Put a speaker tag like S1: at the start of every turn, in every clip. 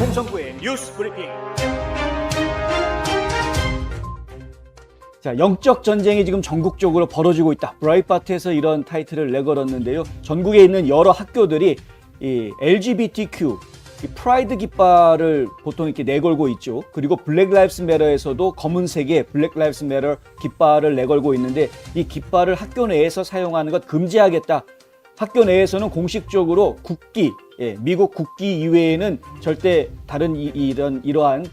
S1: 김성구의 뉴스 브리핑. 자, 영적 전쟁이 지금 전국적으로 벌어지고 있다. 브라이트바트에서 이런 타이틀을 내걸었는데요. 전국에 있는 여러 학교들이 이 LGBTQ, 이 프라이드 깃발을 보통 이렇게 내걸고 있죠. 그리고 블랙 라이브스 매터에서도 검은색의 블랙 라이브스 매터 깃발을 내걸고 있는데, 이 깃발을 학교 내에서 사용하는 것 금지하겠다. 학교 내에서는 공식적으로 국기, 미국 국기 이외에는 절대 다른 이러한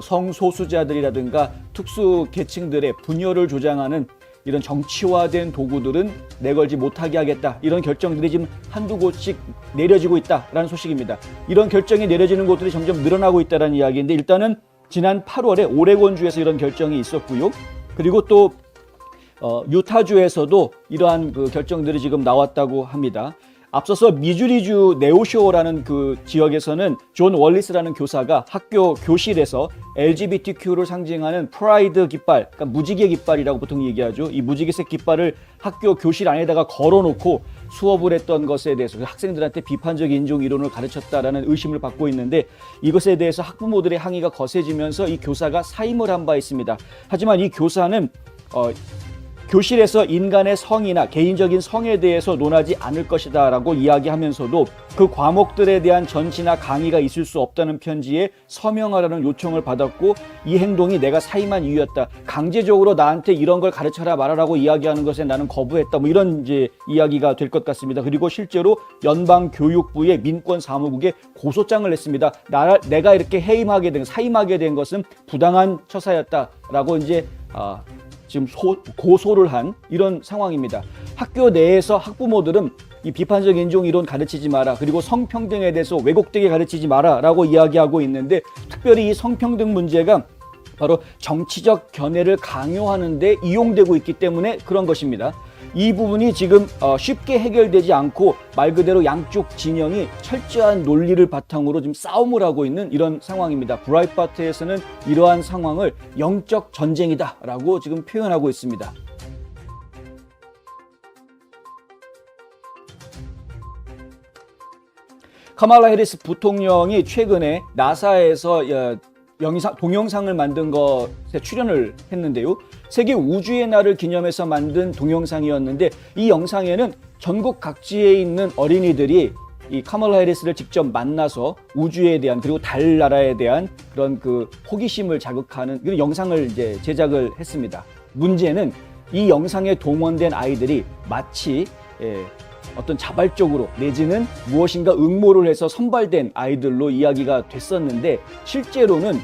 S1: 성소수자들이라든가 특수 계층들의 분열을 조장하는 이런 정치화된 도구들은 내걸지 못하게 하겠다. 이런 결정들이 지금 한두 곳씩 내려지고 있다라는 소식입니다. 이런 결정이 내려지는 곳들이 점점 늘어나고 있다는 이야기인데, 일단은 지난 8월에 오레곤주에서 이런 결정이 있었고요. 그리고 또 유타주에서도 이러한 결정들이 지금 나왔다고 합니다. 앞서서 미주리주 네오쇼라는 그 지역에서는 존 월리스라는 교사가 학교 교실에서 LGBTQ를 상징하는 프라이드 깃발, 그러니까 무지개 깃발이라고 보통 얘기하죠. 이 무지개색 깃발을 학교 교실 안에다가 걸어놓고 수업을 했던 것에 대해서 학생들한테 비판적 인종 이론을 가르쳤다라는 의심을 받고 있는데, 이것에 대해서 학부모들의 항의가 거세지면서 이 교사가 사임을 한 바 있습니다. 하지만 이 교사는 교실에서 인간의 성이나 개인적인 성에 대해서 논하지 않을 것이다 라고 이야기하면서도 그 과목들에 대한 전시나 강의가 있을 수 없다는 편지에 서명하라는 요청을 받았고, 이 행동이 내가 사임한 이유였다. 강제적으로 나한테 이런 걸 가르쳐라 말하라고 이야기하는 것에 나는 거부했다. 뭐 이런 이제 이야기가 될 것 같습니다. 그리고 실제로 연방교육부의 민권사무국에 고소장을 냈습니다. 내가 이렇게 사임하게 된 것은 부당한 처사였다라고 이제 지금 고소를 한 이런 상황입니다. 학교 내에서 학부모들은 이 비판적 인종 이론 가르치지 마라, 그리고 성평등에 대해서 왜곡되게 가르치지 마라 라고 이야기하고 있는데, 특별히 이 성평등 문제가 바로 정치적 견해를 강요하는 데 이용되고 있기 때문에 그런 것입니다. 이 부분이 지금 쉽게 해결되지 않고 말 그대로 양쪽 진영이 철저한 논리를 바탕으로 지금 싸움을 하고 있는 이런 상황입니다. 브라이트바트에서는 이러한 상황을 영적 전쟁이다 라고 지금 표현하고 있습니다. 카말라 해리스 부통령이 최근에 나사에서 동영상을 만든 것에 출연을 했는데요. 세계 우주의 날을 기념해서 만든 동영상이었는데, 이 영상에는 전국 각지에 있는 어린이들이 이 카멀라 해리스를 직접 만나서 우주에 대한, 그리고 달나라에 대한 그런 호기심을 자극하는 그런 영상을 이제 제작을 했습니다. 문제는 이 영상에 동원된 아이들이 마치 어떤 자발적으로 내지는 무엇인가 응모를 해서 선발된 아이들로 이야기가 됐었는데, 실제로는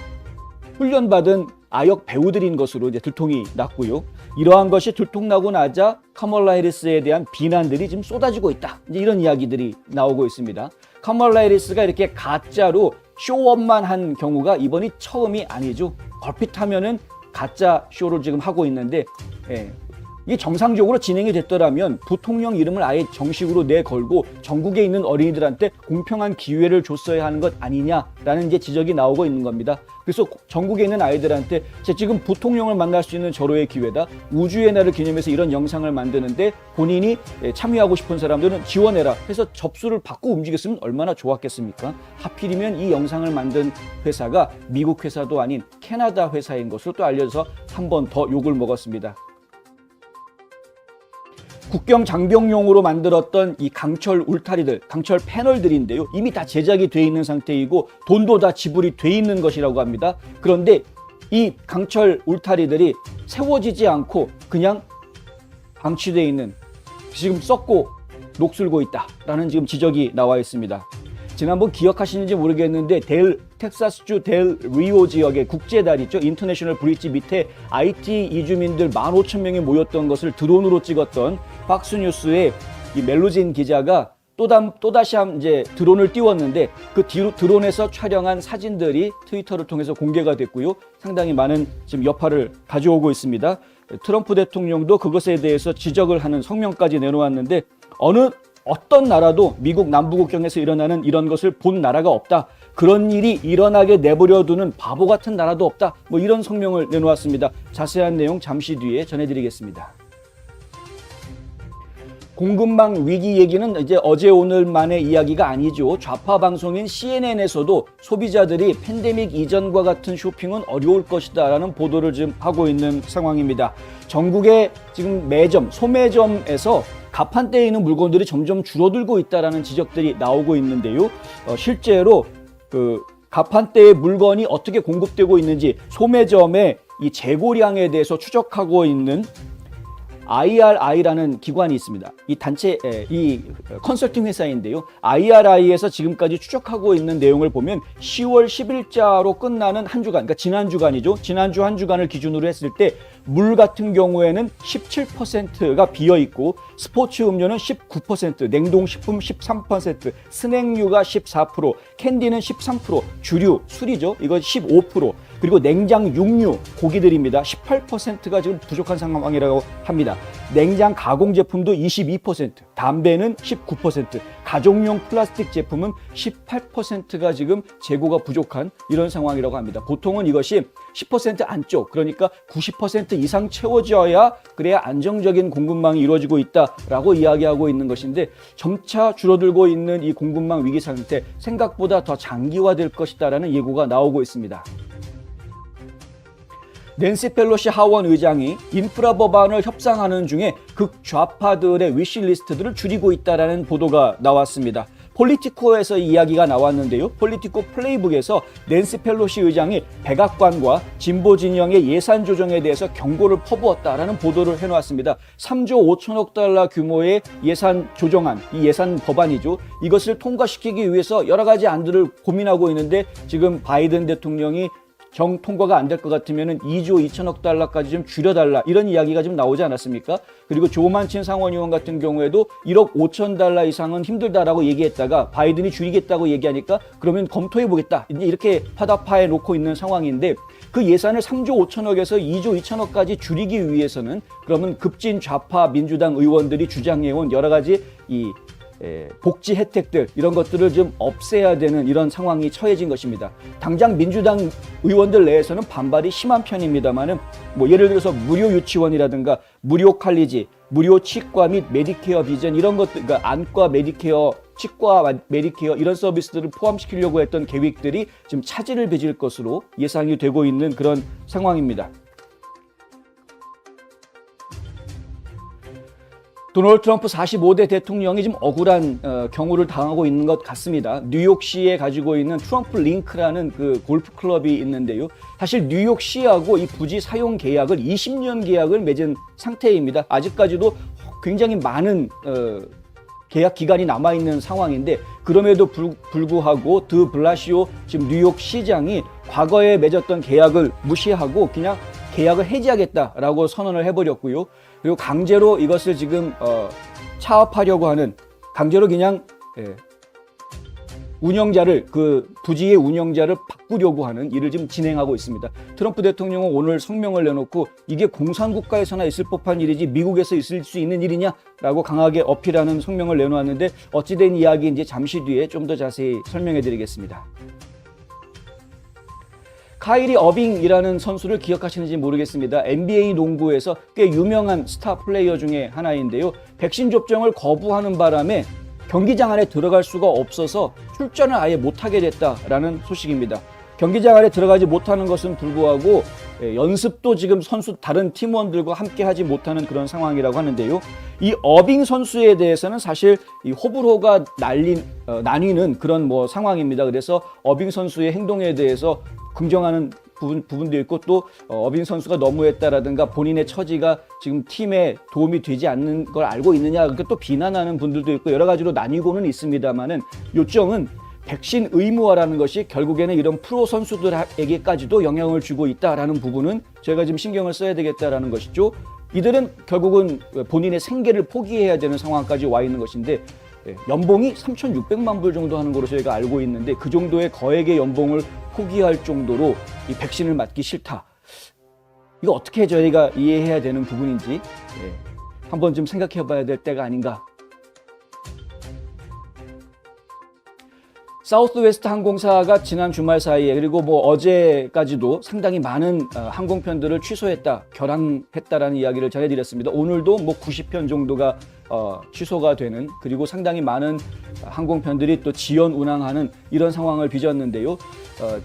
S1: 훈련받은 아역 배우들인 것으로 이제 들통이 났고요. 이러한 것이 들통나고 나자 카멀라 해리스에 대한 비난들이 지금 쏟아지고 있다. 이제 이런 이야기들이 나오고 있습니다. 카멀라 해리스가 이렇게 가짜로 쇼업만 한 경우가 이번이 처음이 아니죠. 걸핏하면은 가짜 쇼를 지금 하고 있는데, 이게 정상적으로 진행이 됐더라면 부통령 이름을 아예 정식으로 내걸고 전국에 있는 어린이들한테 공평한 기회를 줬어야 하는 것 아니냐라는 이제 지적이 나오고 있는 겁니다. 그래서 전국에 있는 아이들한테 지금 부통령을 만날 수 있는 절호의 기회다. 우주의 날을 기념해서 이런 영상을 만드는데 본인이 참여하고 싶은 사람들은 지원해라 해서 접수를 받고 움직였으면 얼마나 좋았겠습니까? 하필이면 이 영상을 만든 회사가 미국 회사도 아닌 캐나다 회사인 것으로 또 알려져서 한 번 더 욕을 먹었습니다. 국경 장병용으로 만들었던 이 강철 울타리들, 강철 패널들인데요. 이미 다 제작이 돼 있는 상태이고 돈도 다 지불이 돼 있는 것이라고 합니다. 그런데 이 강철 울타리들이 세워지지 않고 그냥 방치돼 있는, 지금 썩고 녹슬고 있다라는 지금 지적이 나와 있습니다. 지난번 기억하시는지 모르겠는데 텍사스주 델 리오 지역의 국제다리 있죠. 인터내셔널 브릿지 밑에 IT 이주민들 15,000명이 모였던 것을 드론으로 찍었던 박스뉴스의 이 멜로진 기자가 또다시 이제 드론을 띄웠는데, 그 드론에서 촬영한 사진들이 트위터를 통해서 공개가 됐고요. 상당히 많은 지금 여파를 가져오고 있습니다. 트럼프 대통령도 그것에 대해서 지적을 하는 성명까지 내놓았는데, 어떤 나라도 미국 남부국경에서 일어나는 이런 것을 본 나라가 없다. 그런 일이 일어나게 내버려두는 바보 같은 나라도 없다. 뭐 이런 성명을 내놓았습니다. 자세한 내용 잠시 뒤에 전해드리겠습니다. 공급망 위기 얘기는 이제 어제 오늘만의 이야기가 아니죠. 좌파 방송인 CNN에서도 소비자들이 팬데믹 이전과 같은 쇼핑은 어려울 것이다라는 보도를 지금 하고 있는 상황입니다. 전국의 지금 매점, 소매점에서 가판대에 있는 물건들이 점점 줄어들고 있다라는 지적들이 나오고 있는데요. 실제로 그 가판대의 물건이 어떻게 공급되고 있는지 소매점의 이 재고량에 대해서 추적하고 있는 IRI라는 기관이 있습니다. 이 단체, 이 컨설팅 회사인데요. IRI에서 지금까지 추적하고 있는 내용을 보면 10월 10일자로 끝나는 한 주간, 그러니까 지난 주간이죠. 지난주 한 주간을 기준으로 했을 때 물 같은 경우에는 17%가 비어 있고 스포츠 음료는 19%, 냉동식품 13%, 스낵류가 14%, 캔디는 13%, 주류, 술이죠. 이거 15%, 그리고 냉장 육류, 고기들입니다. 18%가 지금 부족한 상황이라고 합니다. 냉장 가공 제품도 22%, 담배는 19%, 가정용 플라스틱 제품은 18%가 지금 재고가 부족한 이런 상황이라고 합니다. 보통은 이것이 10% 안쪽, 그러니까 90% 이상 채워져야 그래야 안정적인 공급망이 이루어지고 있다라고 이야기하고 있는 것인데 점차 줄어들고 있는 이 공급망 위기 상태 생각보다 더 장기화될 것이다라는 예고가 나오고 있습니다. 낸시 펠로시 하원 의장이 인프라 법안을 협상하는 중에 극좌파들의 위시리스트들을 줄이고 있다라는 보도가 나왔습니다. 폴리티코에서 이야기가 나왔는데요. 폴리티코 플레이북에서 낸시 펠로시 의장이 백악관과 진보 진영의 예산 조정에 대해서 경고를 퍼부었다라는 보도를 해놓았습니다. 3조 5천억 달러 규모의 예산 조정안, 이 예산 법안이죠. 이것을 통과시키기 위해서 여러 가지 안들을 고민하고 있는데 지금 바이든 대통령이 정 통과가 안 될 것 같으면 2조 2천억 달러까지 좀 줄여달라 이런 이야기가 좀 나오지 않았습니까? 그리고 조 만친 상원의원 같은 경우에도 1억 5천 달러 이상은 힘들다라고 얘기했다가 바이든이 줄이겠다고 얘기하니까 그러면 검토해보겠다 이렇게 파다파해 놓고 있는 상황인데 그 예산을 3조 5천억에서 2조 2천억까지 줄이기 위해서는 그러면 급진 좌파 민주당 의원들이 주장해온 여러 가지 이 복지 혜택들 이런 것들을 좀 없애야 되는 이런 상황이 처해진 것입니다. 당장 민주당 의원들 내에서는 반발이 심한 편입니다만은 뭐 예를 들어서 무료 유치원이라든가 무료 칼리지, 무료 치과 및 메디케어 비전 이런 것들, 그러니까 안과 메디케어, 치과 메디케어 이런 서비스들을 포함시키려고 했던 계획들이 지금 차질을 빚을 것으로 예상이 되고 있는 그런 상황입니다. 도널드 트럼프 45대 대통령이 지금 억울한 경우를 당하고 있는 것 같습니다. 뉴욕시에 가지고 있는 트럼프 링크라는 그 골프 클럽이 있는데요. 사실 뉴욕시하고 이 부지 사용 계약을 20년 계약을 맺은 상태입니다. 아직까지도 굉장히 많은 계약 기간이 남아있는 상황인데 그럼에도 불구하고 드 블라시오 지금 뉴욕 시장이 과거에 맺었던 계약을 무시하고 그냥 계약을 해지하겠다라고 선언을 해버렸고요. 그리고 강제로 이것을 지금 차압하려고 하는 강제로 그냥 운영자를 그 부지의 운영자를 바꾸려고 하는 일을 지금 진행하고 있습니다. 트럼프 대통령은 오늘 성명을 내놓고 이게 공산국가에서나 있을 법한 일이지 미국에서 있을 수 있는 일이냐라고 강하게 어필하는 성명을 내놓았는데 어찌된 이야기인지 잠시 뒤에 좀 더 자세히 설명해 드리겠습니다. 카이리 어빙이라는 선수를 기억하시는지 모르겠습니다. NBA 농구에서 꽤 유명한 스타 플레이어 중에 하나인데요. 백신 접종을 거부하는 바람에 경기장 안에 들어갈 수가 없어서 출전을 아예 못하게 됐다라는 소식입니다. 경기장 안에 들어가지 못하는 것은 불구하고 연습도 지금 선수 다른 팀원들과 함께 하지 못하는 그런 상황이라고 하는데요. 이 어빙 선수에 대해서는 사실 이 호불호가 나뉘는 그런 뭐 상황입니다. 그래서 어빙 선수의 행동에 대해서 긍정하는 부분도 있고 또 어빙 선수가 너무했다라든가 본인의 처지가 지금 팀에 도움이 되지 않는 걸 알고 있느냐 그러니까 또 비난하는 분들도 있고 여러 가지로 나뉘고는 있습니다만은 요점은 백신 의무화라는 것이 결국에는 이런 프로 선수들에게까지도 영향을 주고 있다라는 부분은 저희가 지금 신경을 써야 되겠다라는 것이죠. 이들은 결국은 본인의 생계를 포기해야 되는 상황까지 와 있는 것인데 연봉이 3,600만 불 정도 하는 것으로 저희가 알고 있는데 그 정도의 거액의 연봉을 포기할 정도로 이 백신을 맞기 싫다. 이거 어떻게 저희가 이해해야 되는 부분인지 한번 좀 생각해 봐야 될 때가 아닌가. 사우스웨스트 항공사가 지난 주말 사이에 그리고 뭐 어제까지도 상당히 많은 항공편들을 취소했다, 결항했다라는 이야기를 전해드렸습니다. 오늘도 뭐 90편 정도가 취소가 되는, 그리고 상당히 많은 항공편들이 또 지연 운항하는 이런 상황을 빚었는데요.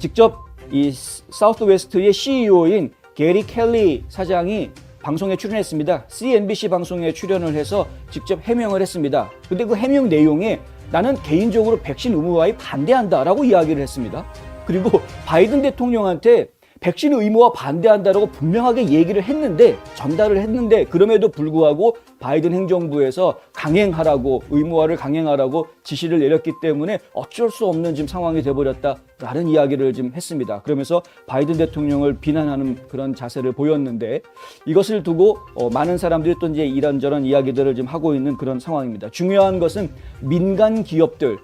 S1: 직접 이 사우스웨스트의 CEO인 게리 켈리 사장이 방송에 출연했습니다. CNBC 방송에 출연을 해서 직접 해명을 했습니다. 근데 그 해명 내용에 나는 개인적으로 백신 의무화에 반대한다라고 이야기를 했습니다. 그리고 바이든 대통령한테 백신 의무화 반대한다라고 분명하게 얘기를 했는데, 전달을 했는데, 그럼에도 불구하고 바이든 행정부에서 강행하라고, 의무화를 강행하라고 지시를 내렸기 때문에 어쩔 수 없는 지금 상황이 돼버렸다라는 이야기를 지금 했습니다. 그러면서 바이든 대통령을 비난하는 그런 자세를 보였는데, 이것을 두고 많은 사람들이 또 이제 이런저런 이야기들을 지금 하고 있는 그런 상황입니다. 중요한 것은 민간 기업들,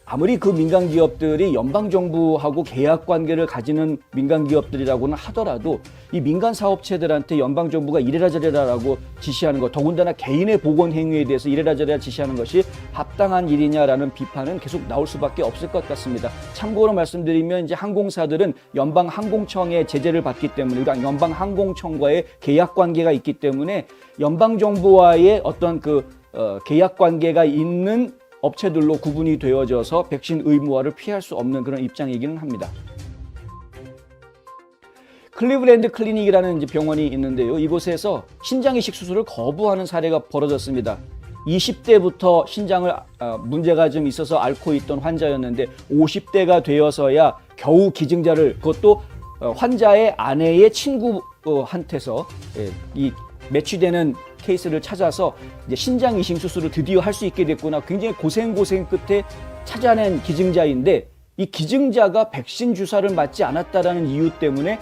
S1: 아무리 그 민간 기업들이 연방 정부하고 계약 관계를 가지는 민간 기업들이라고는 하더라도 이 민간 사업체들한테 연방 정부가 이래라 저래라라고 지시하는 것, 더군다나 개인의 보건 행위에 대해서 이래라 저래라 지시하는 것이 합당한 일이냐라는 비판은 계속 나올 수밖에 없을 것 같습니다. 참고로 말씀드리면 이제 항공사들은 연방 항공청의 제재를 받기 때문에, 그러니까 연방 항공청과의 계약 관계가 있기 때문에 연방 정부와의 어떤 그 계약 관계가 있는 업체들로 구분이 되어져서 백신 의무화를 피할 수 없는 그런 입장이기는 합니다. 클리브랜드 클리닉이라는 이제 병원이 있는데요. 이곳에서 신장 이식 수술을 거부하는 사례가 벌어졌습니다. 20대부터 신장을 문제가 좀 있어서 앓고 있던 환자였는데 50대가 되어서야 겨우 기증자를, 그것도 환자의 아내의 친구한테서 이 매취되는 케이스를 찾아서 이제 신장 이식 수술을 드디어 할 수 있게 됐구나. 굉장히 고생 끝에 찾아낸 기증자인데, 이 기증자가 백신 주사를 맞지 않았다라는 이유 때문에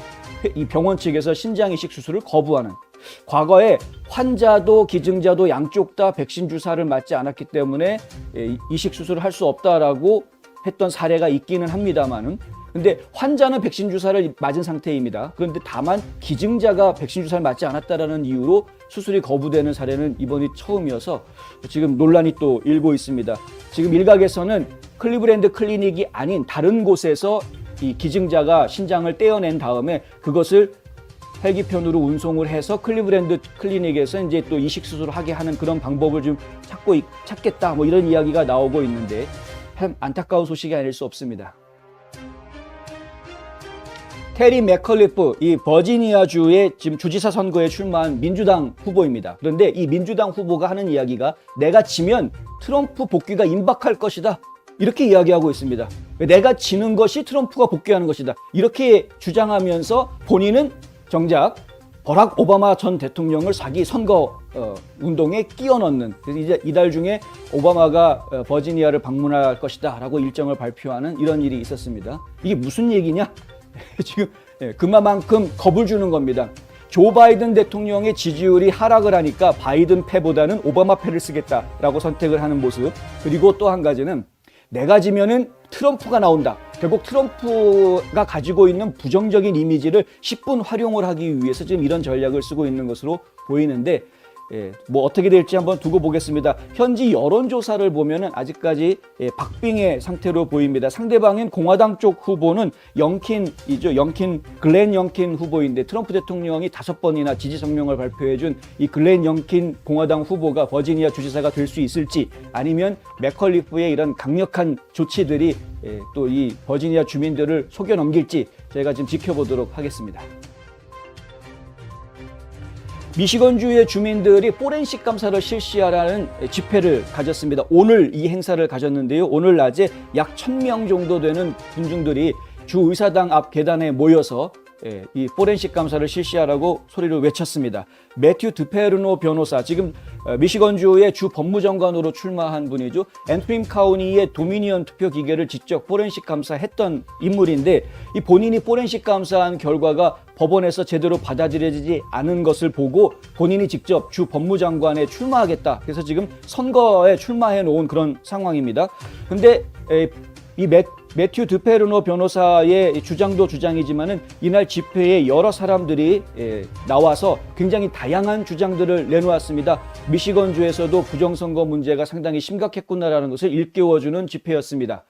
S1: 이 병원 측에서 신장 이식 수술을 거부하는, 과거에 환자도 기증자도 양쪽 다 백신 주사를 맞지 않았기 때문에 이식 수술을 할 수 없다라고 했던 사례가 있기는 합니다만은, 근데 환자는 백신 주사를 맞은 상태입니다. 그런데 다만 기증자가 백신 주사를 맞지 않았다라는 이유로 수술이 거부되는 사례는 이번이 처음이어서 지금 논란이 또 일고 있습니다. 지금 일각에서는 클리브랜드 클리닉이 아닌 다른 곳에서 이 기증자가 신장을 떼어낸 다음에 그것을 헬기편으로 운송을 해서 클리브랜드 클리닉에서 이제 또 이식 수술을 하게 하는 그런 방법을 좀 찾겠다, 뭐 이런 이야기가 나오고 있는데, 참 안타까운 소식이 아닐 수 없습니다. 테리 맥컬리프, 이 버지니아주의 지금 주지사 선거에 출마한 민주당 후보입니다. 그런데 이 민주당 후보가 하는 이야기가 내가 지면 트럼프 복귀가 임박할 것이다, 이렇게 이야기하고 있습니다. 내가 지는 것이 트럼프가 복귀하는 것이다, 이렇게 주장하면서 본인은 정작 버락 오바마 전 대통령을 사기 선거 운동에 끼워 넣는, 그래서 이제 이달 중에 오바마가 버지니아를 방문할 것이다 라고 일정을 발표하는 이런 일이 있었습니다. 이게 무슨 얘기냐? 지금 그만큼 겁을 주는 겁니다. 조 바이든 대통령의 지지율이 하락을 하니까 바이든 패보다는 오바마 패를 쓰겠다라고 선택을 하는 모습. 그리고 또 한 가지는 내가 지면은 트럼프가 나온다. 결국 트럼프가 가지고 있는 부정적인 이미지를 10분 활용을 하기 위해서 지금 이런 전략을 쓰고 있는 것으로 보이는데, 뭐 어떻게 될지 한번 두고 보겠습니다. 현지 여론조사를 보면은 아직까지 박빙의 상태로 보입니다. 상대방인 공화당 쪽 후보는 글렌 영킨 후보인데, 트럼프 대통령이 5번이나 지지 성명을 발표해준 이 글렌 영킨 공화당 후보가 버지니아 주지사가 될 수 있을지, 아니면 맥컬리프의 이런 강력한 조치들이 또 이 버지니아 주민들을 속여 넘길지 저희가 지금 지켜보도록 하겠습니다. 미시건주의 주민들이 포렌식 감사를 실시하라는 집회를 가졌습니다. 오늘 이 행사를 가졌는데요. 오늘 낮에 약 1000명 정도 되는 군중들이 주 의사당 앞 계단에 모여서 이 포렌식 감사를 실시하라고 소리를 외쳤습니다. 매튜 드페르노 변호사, 지금 미시건주의 주 법무장관으로 출마한 분이죠. 앤프림 카우니의 도미니언 투표 기계를 직접 포렌식 감사했던 인물인데, 이 본인이 포렌식 감사한 결과가 법원에서 제대로 받아들여지지 않은 것을 보고 본인이 직접 주 법무장관에 출마하겠다, 그래서 지금 선거에 출마해 놓은 그런 상황입니다. 근데 이 매튜 드페르노 변호사의 주장도 주장이지만은 이날 집회에 여러 사람들이 나와서 굉장히 다양한 주장들을 내놓았습니다. 미시건주에서도 부정선거 문제가 상당히 심각했구나라는 것을 일깨워주는 집회였습니다.